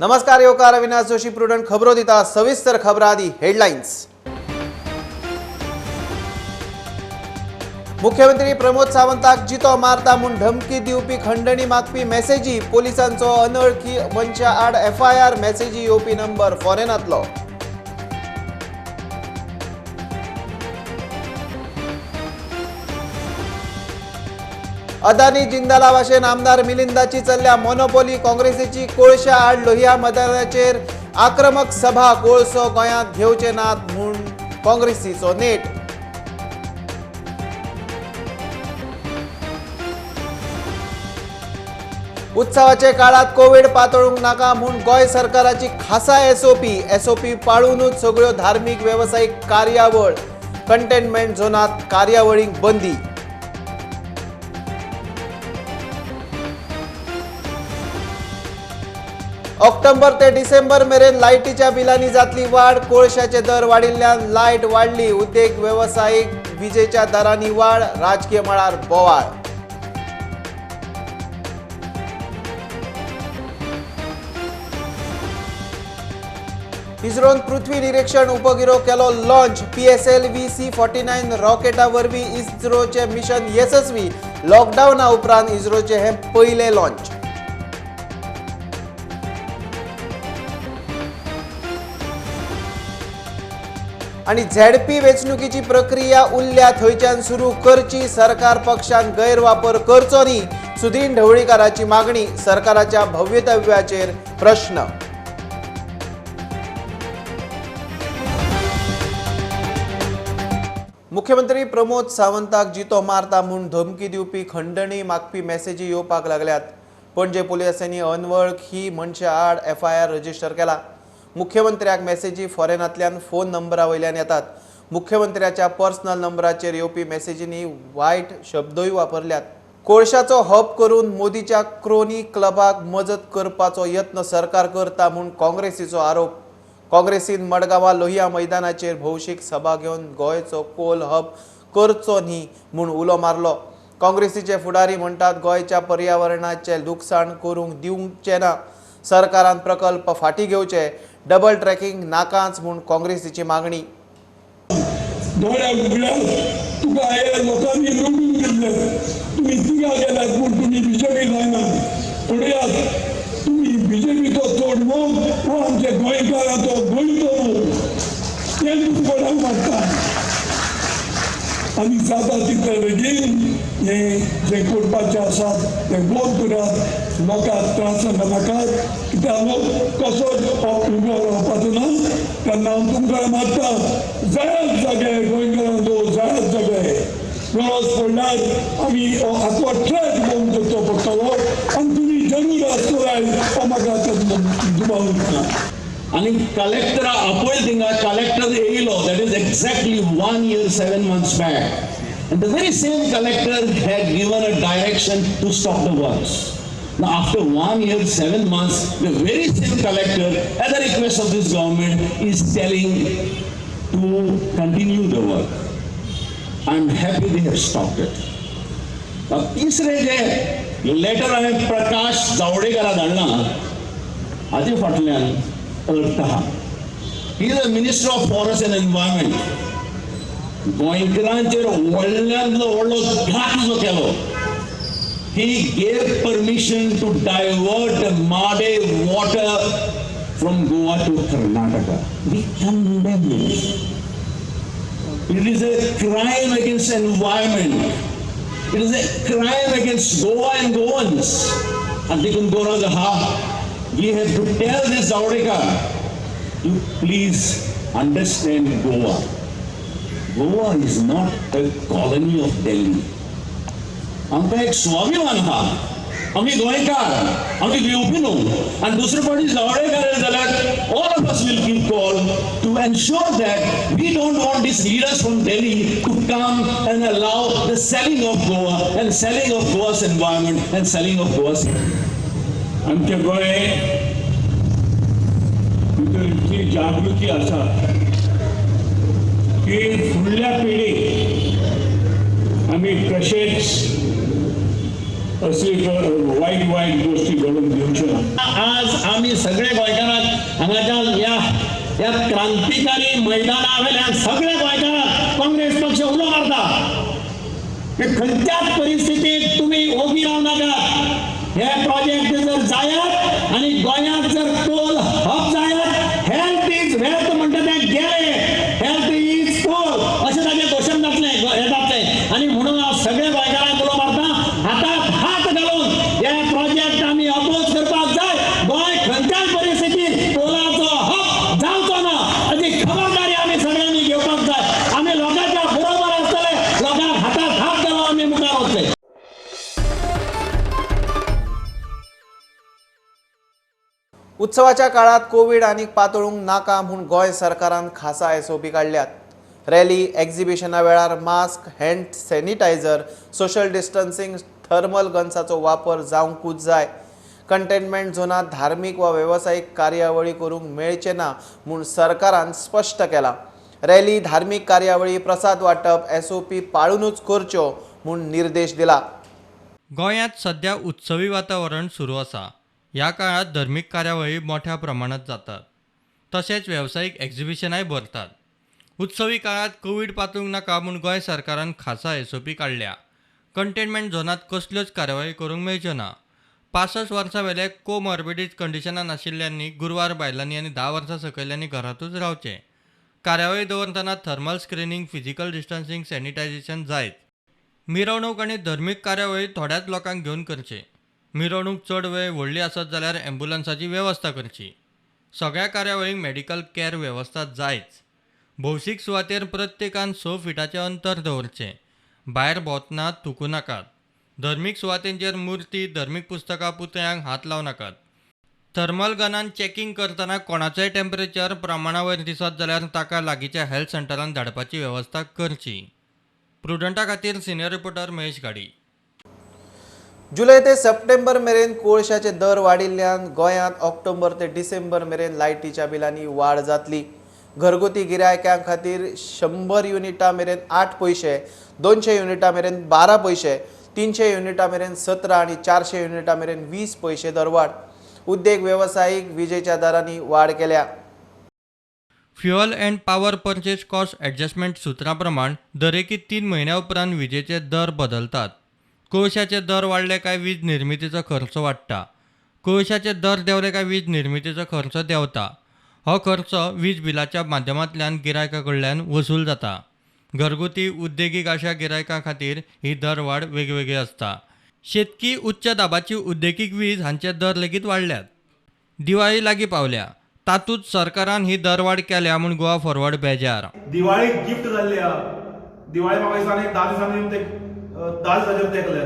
नमस्कार योकार अविनाश जोशी प्रुडंट खबरो दिता सविस्तर खबरां आदी हेडलाइन्स। मुख्यमंत्री प्रमोद सावंताक जितो मारता म्हूण धमकी दिवपी खंडणी मागपी मेसेजी पोलिसांचो अनवळखी मनशा आड FIR मेसेजी येवपी नंबर फॉरेनांतलो। अदानी जिंदाला भाशेन आमदार मिलिंदाची चल्ल्या मोनोपॉली काँग्रेसीची कोळशा आड लोहिया मैदानाचेर आक्रमक सभा कोळसो गोंयांत घेवचे नात म्हूण काँग्रेसीचो नेट। उत्सवाचे काळात कोविड पातळूंक नाका म्हूण गोंय सरकाराची खासा SOP पाळूनच सगळ्यो धार्मीक वेवसायीक कार्यावळ कंटेनमेंट झोनात कार्यावळींक बंदी। ऑक्टोबर ते डिसेंबर मेरेन लायटीच्या बिलांनी जातली वाड, कोळशाचे दर वाडिल्ल्यान लायट वाडली, उद्देग वेवसायीक विजेच्या दरांनी वाड, राजकीय मळार बोवाळ। इस्रोन पृथ्वी निरीक्षण उपगिरो केलो लॉन्च, PSLV C-49 रॉकेटा वरवीं इस्रोचे मिशन यशस्वी, लॉकडावना उपरांत इस्रोचे हे पहिले लॉन्च। आणि ZP वेचणुकीची प्रक्रिया उरल्या थंयच्यान सुरू करची, सरकार पक्षान गैरवापर करचो न्ही, सुदीन ढवळीकाराची मागणी, सरकाराच्या भव्यतव्याचेर प्रश्न। मुख्यमंत्री प्रमोद सावंताक जितो मारता म्हूण धमकी दिवपी खंडणी मागपी मेसेजी येवपाक लागल्यात। पणजे पुलिसांनी अनवळखी मनशा आड FIR रजिस्टर केला। मुख्यमंत्र्याक मेसेजी फॉरेनांतल्यान फोन नंबरा वयल्यान येतात। मुख्यमंत्र्याच्या पर्सनल नंबराचेर येवपी मेसेजींनी वायट शब्दूय वापरल्यात। कोळशाचो हब करून मोदीच्या क्रोनी क्लबाक मजत करपाचो यत्न सरकार करता म्हूण काँग्रेसीचो आरोप। काँग्रेसीन मडगांवां लोहिया मैदानाचेर भौशीक सभा घेवन गोंयचो कोल हब करचो न्ही म्हूण उलो मारलो। काँग्रेसीचे फुडारी म्हणटात गोंयच्या पर्यावरणाचे लुकसाण करूंक दिवचे ना, सरकारान प्रकल्प फाटीं घेवचे, डबल ट्रॅकिंग नाकाच म्हूण काँग्रेसीची मागणी। तुका आयल्या लोकांनी लुटून घेतले, तुम्ही तिगा गेल्यात पूण तुम्ही बीजेपी जायना। पळयात तुम्ही बीजेपीचो चोड मोग हो आमच्या गोंयकाराचो गोंयचो मोग, तें तुमकां मागता। आनी जाता तितले बेगीन हे जे करपाचे आसात ते गोल करात, लोकांक त्रास नाकात, कित्याक लोक कसोच उबो रावपाचो ना। तेन्ना हांव तुमकां मागता, जायत जागे गोंयकारांचो जायत जागे गरज पडल्यार आमी आतां ट्रॅक बंद करचो पडटलो आनी तुमी जरूर आसतलाय हो म्हाका दुबाव दिता। आणि कलेक्टर अपॉइंट थिंगा कलेक्टर येयलो, that is exactly 1 year 7 months back, and the very same collector had given a direction to stop the works. Now after 1 year 7 months, the very same collector at the request of this government is telling to continue the work. I'm happy they have stopped it. अब तीसरे जे letter हांवें प्रकाश जावडेकराक धाडला हाचे फाटल्यान अर्थ आहा। He is the minister of forest and environment. गोंयकारांचेर व्हडल्यांतलो व्हडलो घात जो केलो, he gave permission to divert Made water from Goa to Karnataka. We condemn it. It is a crime against environment. It is a crime against Goa and Goans. And they can go to the heart. We have to tell this Zawadekar, you please understand Goa. Goa is not a colony of Delhi. आमकां एक स्वाभिमान आहा, आमी गोंयकार, आमी घेवपी न्हू। आनी दुसरे फावटी जावडेकर जाल्यार all of us will keep call to ensure that we don't want these leaders from Delhi to come and allow the selling of Goa and selling of Goa's environment and selling of Goa's. आमचे गोंय भितर इतली जागृती आसा की फुडल्या पिढीक आमी कशेच असली वाईट गोष्टी घडून घेवच्यो ना। आज आम्ही सगळे गोंयकार क्रांतिकारी मैदानावेल्यान सगळे गोंयकारांक काँग्रेस पक्ष उलो मारता की खंयच्याच परिस्थितीत तुम्ही ओगी रावू नाकात. हे प्रोजेक्ट जर जायत आणि गोंयांत जर टोल हब जायत, हेल्थ इज वेल्थ म्हणटा ते गेले, हेल्थ इज टोल अशें ताचें घोशण जातलें आणि म्हणून हांव सगळे गोंयकारांक उलो मारता, हाताक हात घालून हे प्रोजेक्ट आमी अपोज करपाक जाय. गोंय खंयच्याच परिस्थितीत टोलाचो हब जावचो ना हाची खबरदारी आमी सगळ्यांनी घेवपाक जाय. आमी लोकांच्या बरोबर आसतले, लोकांक हाताक हात घालून आमी मुखार वतले. उत्सवाच्या काळात कोविड आनीक पातळूंक नाका म्हूण गोंय सरकारान खासा एसओपी काडल्यात. रॅली एक्झिबिशना वेळार mask, hand sanitiser, social distancing, thermal गन्साचो वापर जावंकूच जाय. कंटेनमेंट झोनात धार्मीक वा वेवसायीक कार्यावळी करूंक मेळचे ना म्हूण सरकारान स्पश्ट केलां. रॅली, धार्मीक कार्यावळी, प्रसाद वांटप एसओपी पाळूनच करच्यो म्हूण निर्देश दिला. गोंयांत सध्या उत्सवी वातावरण सुरू आसा. ह्या काळात धर्मीक कार्यावळी मोठ्या प्रमाणात जातात. तशेंच वेवसायीक एक्झिबिशनाय भरतात. उत्सवी काळात कोविड पातळूंक नाका म्हूण गोंय सरकारान खासा एसओपी काडल्या. कंटेनमेंट झोनात कसल्योच कार्यावळी करूंक मेळच्यो ना. 65 वर्सां वेले कोमॉर्बिडीज कंडिशनान आशिल्ल्यांनी गुरवार बायलांनी आनी 10 वर्सां सकयल्ल्यांनी घरातूच रावचें. कार्यावळी दवरतना thermal screening, physical distancing, sanitisation जायत. मिरवणूक आनी धर्मीक कार्यावळी थोड्याच लोकांक घेवन करचे. मिरवणूक चड वेळ व्हडली आसत जाल्यार ॲम्ब्युलन्साची वेवस्था करची. सगळ्या कार्यावळींक मेडिकल केअर वेवस्था जायच. भौशीक सुवातेर प्रत्येकान 6 फिटाचें अंतर दवरचें. भायर भोंवतना थुंकूं नाकात. धर्मीक सुवातेंचेर मुर्ती, धर्मीक पुस्तकां, पुतळ्यांक हात लावं नाकात. थर्मल गनान चॅकिंग करतना कोणाचोय टेम्परेचर प्रमाणा वयर दिसत जाल्यार ताका लागींच्या हेल्थ सेंटरान धाडपाची वेवस्था करची. प्रुडंटा खातीर सिनियर रिपोर्टर महेश गाडी. जुलय ते सप्टेंबर मेरेन कोळशाचे दर वाडिल्ल्यान गोंयांत ऑक्टोबर ते डिसेंबर मेरेन लायटीच्या बिलांनी वाड जातली. घरगुती गिरायकां खातीर 100 युनिटां मेरेन 8 पयशे, 200 युनिटां मेरेन 12 पयशे, 300 युनिटां मेरेन 17 आनी 400 युनिटां मेरेन 20 पयशे दरवाड. उद्देग वेवसायीक विजेच्या दरांनी वाड केल्या. Fuel and power purchase cost adjustment सुत्रा प्रमाण दरेकी 3 म्हयन्या उपरांत विजेचे दर बदलतात. कोळशाचे दर वाडले काय वीज निर्मितीचो खर्च वाडटा. कोळशाचे दर देंवले काय वीज निर्मितीचो खर्च देंवता. हो खर्च वीज बिलाच्या माध्यमांतल्यान गिरायकां कडल्यान वसूल जाता. घरगुती, उद्देगीक अशा गिरायकां खातीर ही दर वाड वेगवेगळी आसता. शेतकी, उच्च दाबाची उद्देगीक वीज हांचे दर लेगीत वाडल्यात. दिवाळी लागीं पावल्या. तातूंत सरकारान ही दरवाड केल्या म्हूण गोवा फॉरवर्ड बेजार. दिवाळीक गिफ्ट जाल्ली आहा. दिवाळी म्हाका दिसता 10 दिसांनी ते 10 दिसाचेर तेकले.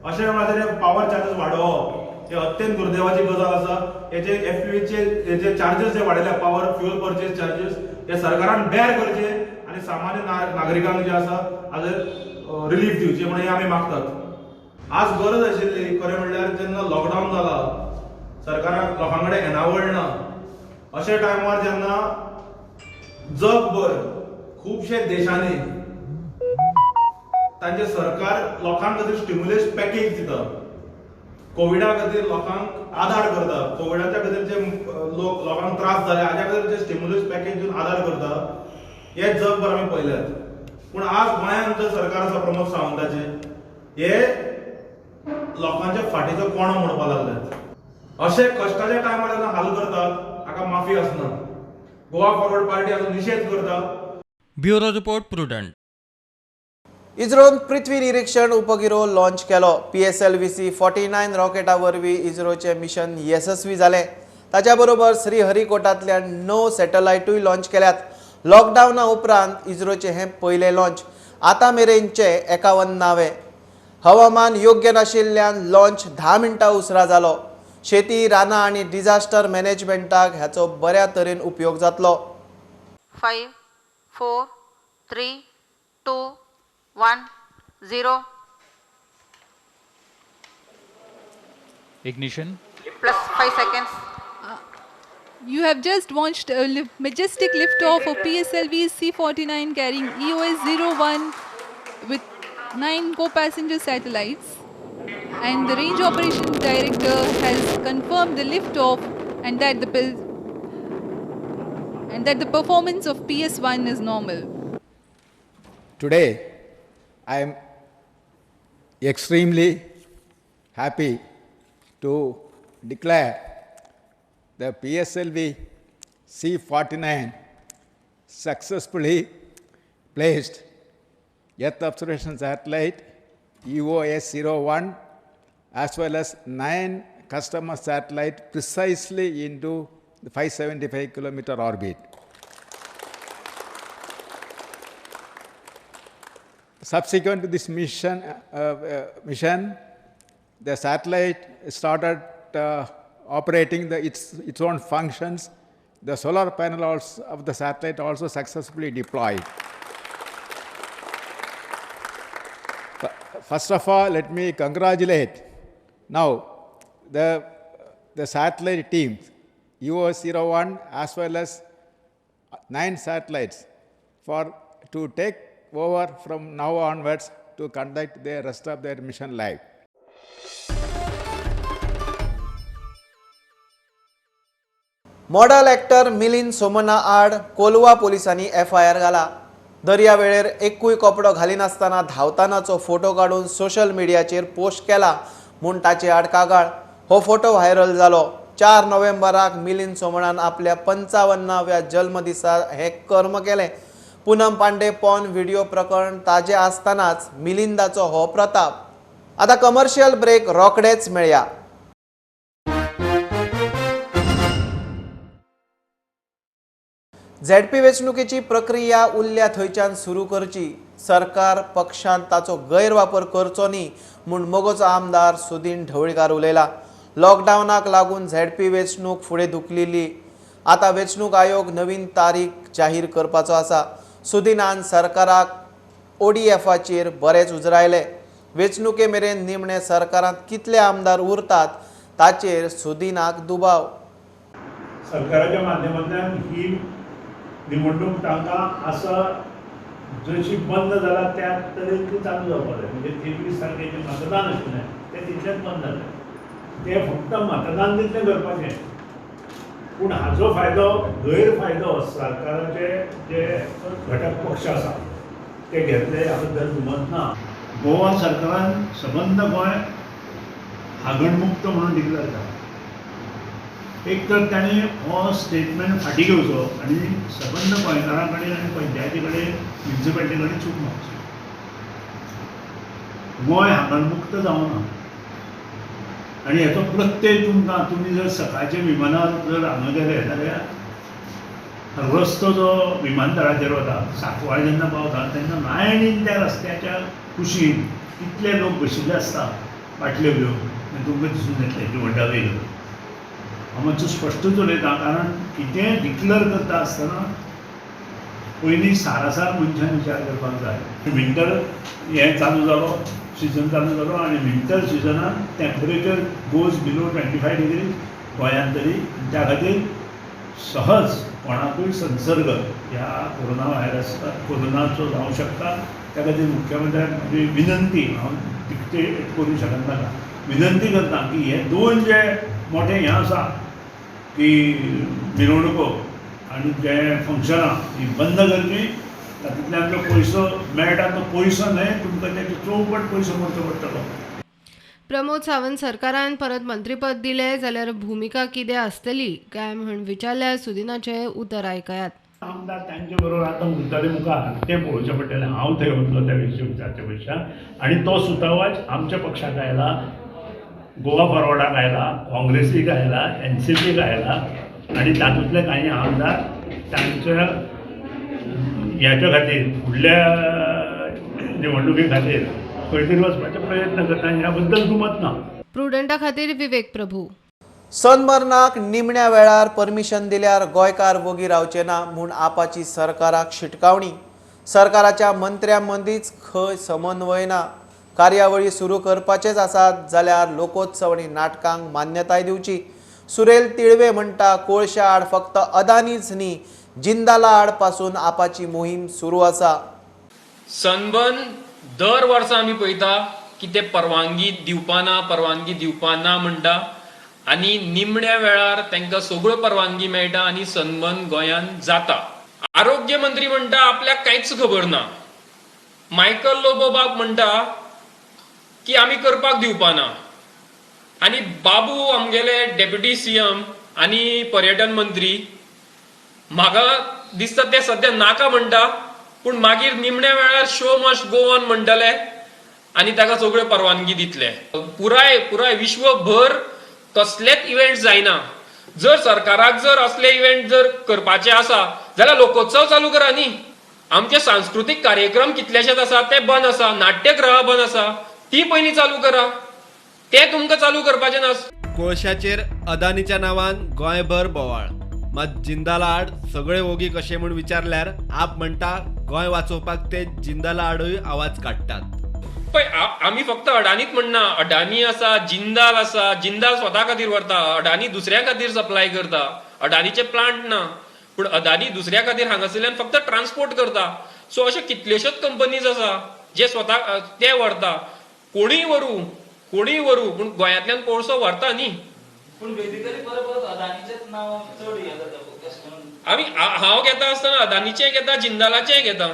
अशे वेळार पॉवर चार्जीस वाडोवप हे अत्यंत दुर्दैवाची गजाल आसा. हेचे एफपीचे हेचे चार्जीस जे वाडयल्या, पॉवर फ्युअल परचेस चार्जीस, हे सरकारान बेर करचे आनी सामान्य नागरिकांक जे आसा हाजेर रिलीफ दिवचे म्हणून आमी मागतात. आज गरज आशिल्ली खरें म्हणल्यार जेन्ना लॉकडावन जाला, सरकाराक लोकां कडेन एनावळ ना, अशा टायमार जेन्ना जगभर खुबशे देशांनी तांचे सरकार लोकांक खातीर स्टिम्युलस पॅकेज दिता, कोविडा खातीर लोकांक आदार करता, कोविडाच्या खातीर जे लोकांक त्रास जाले हाच्या खातीर जे स्टिम्युलस पॅकेज दिवन आदार करता, हे जगभर आमी पळयल्यात. पूण आज गोंयांत जे सरकार आसा प्रमोद सावंताचे, हे लोकांच्या फाटीचो कोणो म्हणपाक लागल्यात. अशे कश्टाच्या टायमार जेन्ना हाल करतात हाका माफी आसना. गोवा फॉरवर्ड पार्टी हाचो निशेध करता. Bureau report Prudent. इस्रोन पृथ्वी निरीक्षण उपगिरो लॉन्च केलो. PSLV-C 49 रॉकेटा वरवीं इस्रोचे मिशन यशस्वी जालें. ताच्या बरोबर श्रीहरिकोटांतल्यान 9 सॅटलायटूय लॉन्च केल्यात. लॉकडावना उपरांत इस्रोचे हें पयलें लॉन्च. आतां मेरेनचे 51वें. हवामान योग्य नाशिल्ल्यान लॉन्च 10 मिनटां उसरा जालो. शेती, रानां आनी डिझास्टर मॅनेजमेंटाक ह्याचो बऱ्या तरेन उपयोग जातलो. 5, 4, 3, 2, 1, 0. Ignition. Plus 5 seconds. You have just launched a majestic liftoff of PSLV C-49 carrying EOS-01 with 9 co-passenger satellites. And the Range Operations Director has confirmed the liftoff and that the and that the performance of PS1 is normal. Today, I am extremely happy to declare the PSLV C-49 successfully placed Earth observation satellite EOS-01 as well as 9 customer satellites precisely into the 575-kilometer orbit. Subsequent to this mission, the satellite started operating its own functions. The solar panels of the satellite also successfully deployed. First of all, let me congratulate now the satellite teams, EOS-01 as well as 9 satellites, to take over from now onwards to conduct the rest of their mission live. Model actor Milind सोमना आड कोलवा पोलिसांनी FIR घाला. दर्या वेळेर एकूय कपडो घालिनासतना धांवतानाचो photo काडून social मिडियाचेर पोस्ट केला म्हूण ताचे आड कागाळ. हो फोटो व्हायरल जालो. 4 नोव्हेंबराक मिलिंद सोमणान आपल्या 55व्या जल्मदिसा हे कर्म केले. पूनम पांडे पॉर्न व्हिडिओ प्रकरण ताजे आसतनाच मिलिंदाचो हो प्रताप. आता कमर्शियल ब्रेक रोखडेच मेळया. ZP वेंचणुकेची प्रक्रिया उरल्या थंयच्यान सुरू करची. सरकार पक्षान ताचो गैरवापर करचो न्ही म्हूण मोगोचो आमदार सुदीन ढवळीकार उलयला. लॉकडावनाक लागून ZP वेंचणूक फुडें धुकलिल्ली. आतां वेंचणूक आयोग नवीन तारीख जाहीर करपाचो आसा. सुदीनान सरकाराक ODFचेर बरेच उजरायले. वेंचणुके मेरेन निमणे सरकारांत कितले आमदार उरतात ताचेर सुदीनाक दुबाव. सरकाराच्या माध्यमांतल्यान ही निवडणूक तांकां आसा जशी बंद जाला त्या तरेन ती चालू जावपाक जाय. म्हणजे 23 तारखेचें मतदान आशिल्लें तें तितलेंच बंद जालें. तें फक्त मतदान तितलें करपाचें. पूण हाचो फायदो गैरफायदो सरकाराचे जे घटक पक्ष आसा ते घेतले ह्या बद्दल दुमत ना. गोवा सरकारान सबंद गोंय हागणमुक्त म्हणून डिक्लेअर केला. एक तर ताणें हो स्टेटमेंट फाटीं घेवचो आनी सबंद गोंयकारां कडेन आनी पंचायती कडेन म्युनिसिपालिटी कडेन चूक मागची. गोंय हागणमुक्त जावना आनी हेचो प्रत्यय तुमकां तुमी जर सकाळचे विमानान जर हांगा गेले जाल्यार रस्तो जो विमानतळाचेर वता सांकवाळ जेन्ना पावता तेन्ना लायनीन त्या रस्त्याच्या कुशीन कितले लोक बशिल्ले आसता बाटल्यो घेवन आनी तुमकां दिसून येतलें की व्हडा वेग. हांव मातसो स्पश्टूच उलयतां कारण कितेंय डिक्लेअर करता आसतना पयलीं सारासार मनशान विचार करपाक जाय. विंटर हें चालू जालो सिजन चालू जालो आनी विंटर सिजनान टेम्परेचर गोज बिलो 25 डिग्री गोंयांत तरी. त्या खातीर सहज कोणाकूय संसर्ग ह्या कोरोनाचो जावंक शकता. त्या खातीर मुख्यमंत्र्याक म्हजी विनंती, हांव डिक्टेट करूंक शकना, विनंती करता की हे 2 जे मोठे हें आसा की मिरवणुको आनी जे फंक्शनां ही बंद करची. तातूंतल्यान जो पयसो मेळटा तो पयसो न्हय तुमकां तेचे चौपट पयसो मोडचो पडटलो. प्रमोद सावंत सरकारान परत मंत्रीपद दिलें जाल्यार भुमिका कितें आसतली काय म्हूण विचारल्यार सुदिनाचें उतर आयकयात. आमदार तांचे बरोबर आतां उरतले मुखार तें पळोवचें पडटलें. हांव थंय वतलो त्या विशयी विचारचे पेक्षा. आनी तो सुतावाज आमच्या पक्षाक आयला, गोवा फॉरवर्डाक आयला, काँग्रेसीक आयला, NCPक आयला आनी तातूंतले कांय आमदार तांच्या ह्याच्या खातीर फुडल्या निवडणुके खातीर खंय तरी वचपाचे प्रयत्न करता. ह्या बद्दल दुमत ना. प्रुडंटा खातीर विवेक प्रभू. सनबर्नाक निमण्या वेळार परमिशन दिल्यार गोंयकार वगी रावचे ना म्हूण आपाची सरकाराक शिटकावणी. सरकाराच्या मंत्र्यां मदींच खंय समन्वय ना. कार्यावळी सुरू करपाचेच आसात जाल्यार लोकोत्सव आनी नाटकांक मान्यताय दिवची. सुरेल तिळवे म्हणटा कोळशा आड फक्त अदानीच न्ही जिंदाला आड पासून आपाची मोहीम सुरू आसा. सनबर्न दर वर्सा आमी पळयता की ते परवानगी दिवपाना म्हणटा आनी निमण्या वेळार तांकां सगळ्यो परवानगी मेळटा आनी सनबर्न गोंयांत जाता. आरोग्य मंत्री म्हणटा आपल्याक कांयच खबर ना. मायकल लोबोबाक म्हणटा की आमी करपाक दिवपाना. आनी बाबू आमगेले डेप्युटी सीएम आनी पर्यटन मंत्री म्हाका दिसता ते सध्या नाका म्हणटा, पूण मागीर निमण्या वेळार शो मस्ट गो ऑन म्हणटले आनी ताका सगळ्यो परवानगी दितले. पुराय विश्वभर कसलेच इव्हेंट जायना. जर सरकाराक जर असले इव्हेंट जर करपाचे आसा जाल्यार लोकोत्सव चालू करा न्ही. आमचे सांस्कृतीक कार्यक्रम कितलेशेच आसा ते बंद आसा, नाट्यगृह बंद आसा, ती पयलीं चालू करा. ते तुमकां चालू करपाचे ना. कोळशाचेर अदानीच्या नांवान गोंयभर बोवाळ. मात जिंदाल आड सगळे ओगी कशे म्हूण विचारल्यार आप म्हणटा गोंय वाचोवपाक ते जिंदाल आडूय आवाज काडटात. पळय आमी फक्त अडानीच म्हणना, अडानी आसा, जिंदाल आसा. जिंदाल स्वता खातीर व्हरता, अडानी दुसऱ्या खातीर सप्लाय करता. अडानीचे प्लांट ना, पूण अडानी दुसऱ्या खातीर हांगासरल्यान फक्त ट्रान्सपोर्ट करता. सो अशे कितल्योश्योच कंपनीज आसा जे स्वता ते व्हरता. कोणीय व्हरू पूण गोंयांतल्यान कोळसो व्हरता न्ही. आमी हांव घेता आसतना अदानीचें घेता, जिंदालाचें घेता.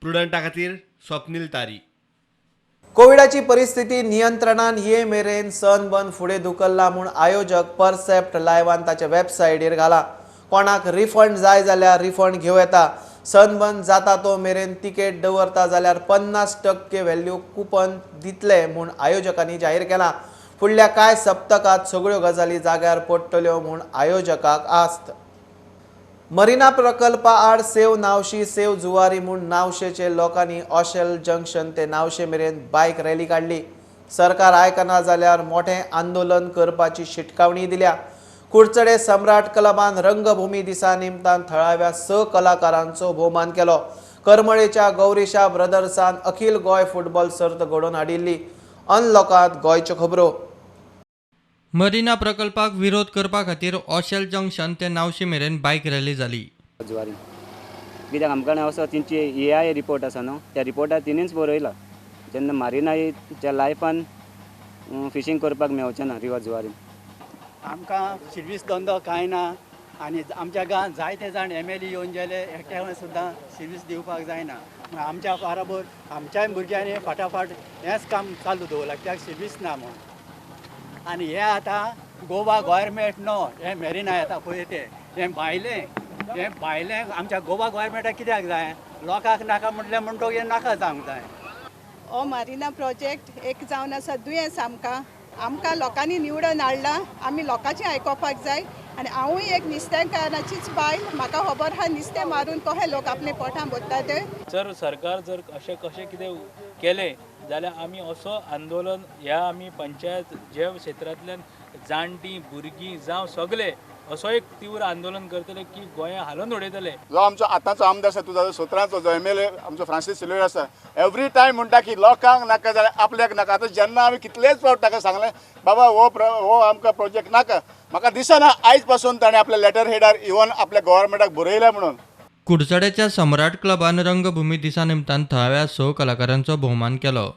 प्रुडंटा खातीर स्वप्नील तारी. कोविडाची परिस्थिती नियंत्रणान ये मेरेन सनबर्न फुडें धुकल्ला म्हूण आयोजक परसेप्ट लायव्हान ताच्या वेबसायटीर घाला. कोणाक रिफंड जाय जाल्यार रिफंड घेवं येता. सनबर्न जाता तो मेरेन तिकेट दवरता जाल्यार 50% व्हॅल्यू कुपन दितले म्हूण आयोजकांनी जाहीर केलां. फुडल्या कांय सप्तकांत सगळ्यो गजाली जाग्यार पडटल्यो म्हूण आयोजकाक आस्त. मरिना प्रकल्पा आड सेव नावशी सेव जुवारी म्हूण नावशेचे लोकांनी ऑशेल जंक्शन ते नावशे मेरेन बायक रॅली काडली. सरकार आयकना जाल्यार मोठें आंदोलन करपाची शिटकावणी दिल्या. कुडचडे सम्राट क्लबान रंगभूमी दिसा निमतान थळाव्या 6 कलाकारांचो भोवमान केलो. करमळेच्या गौरीशा ब्रदर्सान अखिल गोंय फुटबॉल सर्त घडोवन हाडिल्ली. अनलॉकांत गोंयच्यो खबरो. मरिना प्रकल्पाक विरोध करपा खातीर ऑशेल जंक्शन ते नावशी मेरेन बायक रॅली जाली. जुवारी कित्याक आमकां असो तेंची AI रिपोर्ट आसा न्हू, त्या रिपोर्टार तिणीच बरयला जेन्ना मारिनाच्या लायफान फिशींग करपाक मेळचें ना रिवर जुवारी. आमकां सर्वीस धंदो कांय ना आनी आमच्या गांवांत जायते जाण MLA येवन गेले, एकट्याक सुद्दां सर्वीस दिवपाक जायना. आमच्या बराबर आमच्याय भुरग्यांनी फाटाफाट हेंच काम चालू दवरलां कित्याक सर्वीस ना म्हूण. आनी हे आतां गोवा गव्हर्मेंट न्हू, हे मेरिना येता पळय ते हें भायलें आमच्या गोवा गव्हर्मेंटाक कित्याक जाय? लोकांक नाका म्हटलें म्हणटो हें नाका जावंक जाय. हो मारिना प्रोजेक्ट एक जावन आसा दुयेंस. आमकां लोकांनी निवडून हाडला, आमी लोकांचें आयकोपाक जाय. आनी हांवूय एक नुस्तेंकाराचीच बायल, म्हाका खबर आहा नुस्तें मारून कशे लोक आपले पोटां भरता ते. जर सरकार जर अशें कशें कितें केलें जाल्यार आमी असो आंदोलन ह्या आमी पंचायत जे क्षेत्रांतल्यान जाणटीं भुरगीं जावं सगळे असो एक तीव्र आंदोलन करतले की गोंया हालोवन उडयतले. जो आमचो आतांचो आमदार आसा 2017चो जो MLA आमचो फ्रांसीस सिल्वेर आसा, एवरी टायम म्हणटा की लोकांक नाका जाल्यार आपल्याक नाका. आतां जेन्ना आमी कितलेच फावट ताका सांगलें बाबा हो आमकां प्रोजेक्ट नाका, म्हाका दिसना आयज पासून ताणें आपल्या लेटर हेडार इवन आपल्या गव्हर्मेंटाक बरयल्या म्हणून. कुडचड्याच्या सम्राट क्लबान रंगभूमी दिसा निमतान थळाव्या 6 कलाकारांचो भोवमान केलो.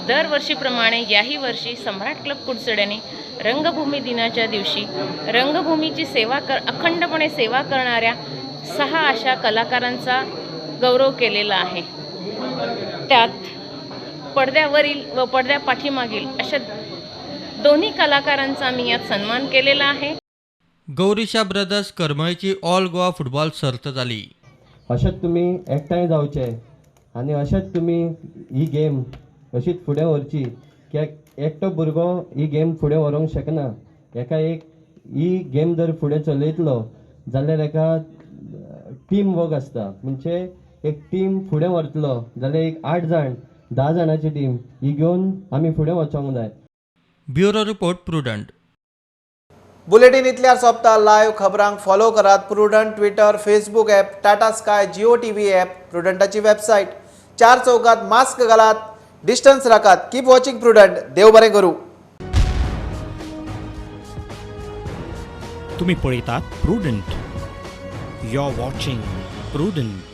दरवर्षीप्रमाणे याही वर्षी सम्राट क्लब कुडचड्याने रंगभूमी दिनाच्या दिवशी रंगभूमीची अखंडपणे सेवा करणाऱ्या 6 अशा कलाकारांचा गौरव केलेला आहे. त्यात पडद्यावरील व पडद्या पाठीमागील अशा दोन्ही कलाकारांचा मी यात सन्मान केलेला आहे. गौरीशा ब्रदर्स करमळीची ऑल गोवा फुटबॉल सर्त जाली. अशेंच तुमी एकठांय जावचे आनी अशेंच तुमी ही गेम अशीच फुडें व्हरची. कित्याक एकटो भुरगो ही गेम फुडें व्हरूंक शकना. ही गेम जर फुडें चलयतलो जाल्यार एका टीम वर्क आसता. म्हणजे एक टीम फुडें व्हरतलो जाल्यार एक 8 जाण 10 जाणांची टीम ही घेवन आमी फुडें वचोंक जाय. Bureau report Prudent. बुलेटिन इतल्यार सोंपता. लायव्ह खबरांक फॉलो करात. Prudent Twitter, Facebook app, Tata Sky, Jio TV app, प्रुडंटाची वेबसायट. 4 चौकात मास्क घालात, डिस्टन्स राखात. Keep watching Prudent. देव बरें करूं. तुम्ही पळयतात प्रुडंट. You are watching prudent.